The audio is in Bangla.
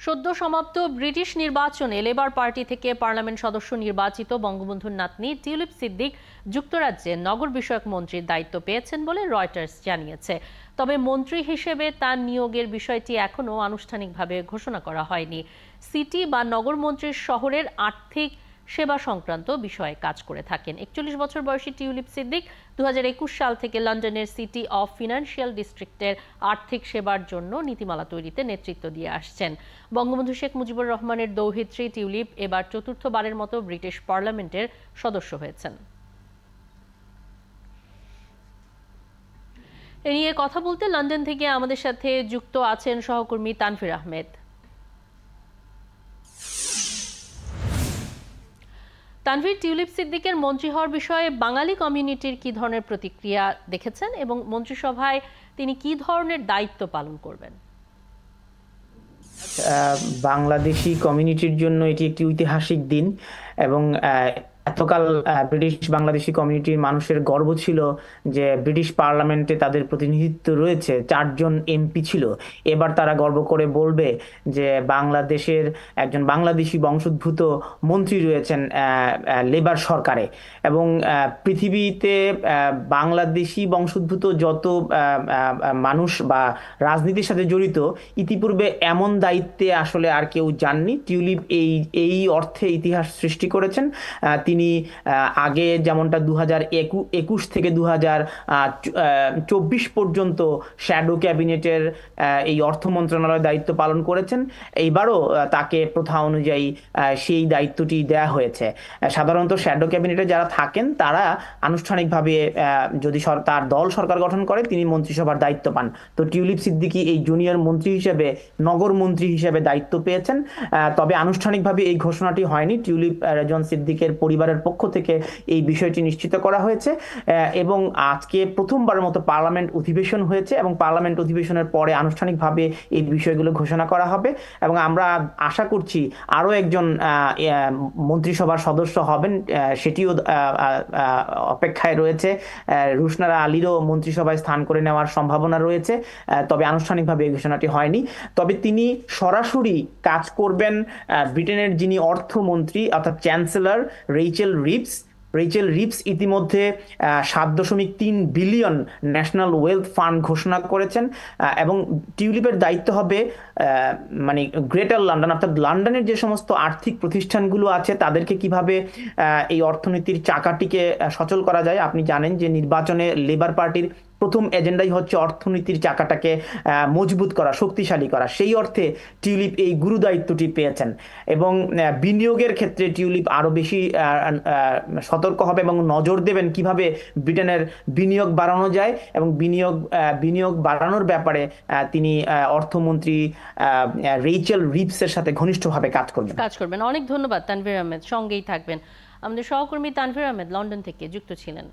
সদ্য সমাপ্ত ব্রিটিশ নির্বাচনে লেবার পার্টি থেকে পার্লামেন্ট সদস্য নির্বাচিত বঙ্গবন্ধুর নাতনি টিউলিপ সিদ্দিক যুক্তরাজ্যে নগর বিষয়ক মন্ত্রীর দায়িত্ব পেয়েছেন বলে রয়টার্স জানিয়েছে। তবে মন্ত্রী হিসেবে তার নিয়োগের বিষয়টি এখনও আনুষ্ঠানিকভাবে ঘোষণা করা হয়নি। সিটি বা নগর মন্ত্রীর শহরের আর্থিক সেবা সংক্রান্ত বিষয়ে কাজ করে থাকেন। 41 বছর বয়সী টিউলিপ সিদ্দিক 2021 সাল থেকে লন্ডনের সিটি অফ ফিনান্সিয়াল ডিস্ট্রিক্টের আর্থিক সেবার জন্য নীতিমালা তৈরিতে নেতৃত্ব দিয়ে আসছেন। বঙ্গবন্ধু শেখ মুজিবুর রহমানের দৌহিত্রী টিউলিপ এবার চতুর্থবারের মতো ব্রিটিশ পার্লামেন্টের সদস্য হয়েছেন। এ নিয়ে কথা বলতে লন্ডন থেকে আমাদের সাথে যুক্ত আছেন সহকর্মী তানভীর আহমেদ। তানভীর, টিউলিপ সিদ্দিকের মন্ত্রী হওয়ার বিষয়ে বাঙালি কমিউনিটির কি ধরনের প্রতিক্রিয়া দেখেছেন এবং মন্ত্রিসভায় তিনি কি ধরনের দায়িত্ব পালন করবেন? বাংলাদেশি কমিউনিটির জন্য এটি একটি ঐতিহাসিক দিন এবং এতকাল ব্রিটিশ বাংলাদেশি কমিউনিটির মানুষের গর্ব ছিল যে ব্রিটিশ পার্লামেন্টে তাদের প্রতিনিধিত্ব রয়েছে, 4 জন এমপি ছিল। এবার তারা গর্ব করে বলবে যে বাংলাদেশের একজন বাংলাদেশি বংশোদ্ভূত মন্ত্রী রয়েছেন লেবার সরকারে। এবং পৃথিবীতে বাংলাদেশি বংশোদ্ভূত যত মানুষ বা রাজনীতির সাথে জড়িত, ইতিপূর্বে এমন দায়িত্বে আসলে আর কেউ যাননি। টিউলিপ এই অর্থে ইতিহাস সৃষ্টি করেছেন। তিনি আগে যেমনটা 2021 থেকে 2024 পর্যন্ত শ্যাডো ক্যাবিনেটের এই অর্থ মন্ত্রণালয়ের দায়িত্ব পালন করেছেন। এইবারও তাকে প্রথা অনুযায়ী সেই দায়িত্বটি দেয়া হয়েছে। সাধারণত শ্যাডো ক্যাবিনেটে যারা থাকেন তারা আনুষ্ঠানিকভাবে যদি তার দল সরকার গঠন করে তিনি মন্ত্রিসভার দায়িত্ব পান। তো টিউলিপ সিদ্দিকী এই জুনিয়র মন্ত্রী হিসেবে, নগর মন্ত্রী হিসেবে দায়িত্ব পেয়েছেন। তবে আনুষ্ঠানিকভাবে এই ঘোষণাটি হয়নি। টিউলিপ রেজন সিদ্দিকের পরিবারের পক্ষ থেকে এই বিষয়টি নিশ্চিত করা হয়েছে এবং আজকে প্রথমবারের মতো পার্লামেন্ট অধিবেশন হয়েছে এবং পার্লামেন্ট অধিবেশনের পরে আনুষ্ঠানিকভাবে এই বিষয়গুলো ঘোষণা করা হবে এবং আমরা আশা করছি আরও একজন মন্ত্রিসভার সদস্য হবেন, সেটিও অপেক্ষায় রয়েছে। রুশনারা আলীরও মন্ত্রিসভায় স্থান করে নেওয়ার সম্ভাবনা রয়েছে, তবে আনুষ্ঠানিকভাবে এই ঘোষণাটি হয়নি। তবে তিনি সরাসরি কাজ করবেন ব্রিটেনের যিনি অর্থমন্ত্রী অর্থাৎ চ্যান্সেলর রেচেল রিপস ইতিমধ্যে 7.3 বিলিয়ন ন্যাশনাল ওয়েলথ ফান্ড ঘোষণা করেছেন এবং টিউলিপের দায়িত্ব হবে মানে গ্রেটার লন্ডন অর্থাৎ লন্ডনের যে সমস্ত আর্থিক প্রতিষ্ঠানগুলো আছে তাদেরকে কিভাবে এই অর্থনীতির চাকাটিকে সচল করা যায়। আপনি জানেন যে নির্বাচনে লেবার পার্টির প্রথম এজেন্ডাই হচ্ছে অর্থনীতির চাকাটাকে মজবুত করা, শক্তিশালী করা। সেই অর্থে টিউলিপ এই গুরু দায়িত্বটি পেয়েছেন এবং বিনিয়োগের ক্ষেত্রে টিউলিপ আরো বেশি সতর্ক হবে এবং নজর দেবেন কিভাবে ব্রিটেনের বিনিয়োগ বাড়ানো যায় এবং বিনিয়োগ বাড়ানোর ব্যাপারে তিনি অর্থমন্ত্রী রেচেল রিপসের সাথে ঘনিষ্ঠভাবে কাজ করবেন। অনেক ধন্যবাদ তানভীর আহমেদ, সঙ্গেই থাকবেন। আমাদের সহকর্মী তানভীর আহমেদ লন্ডন থেকে যুক্ত ছিলেন।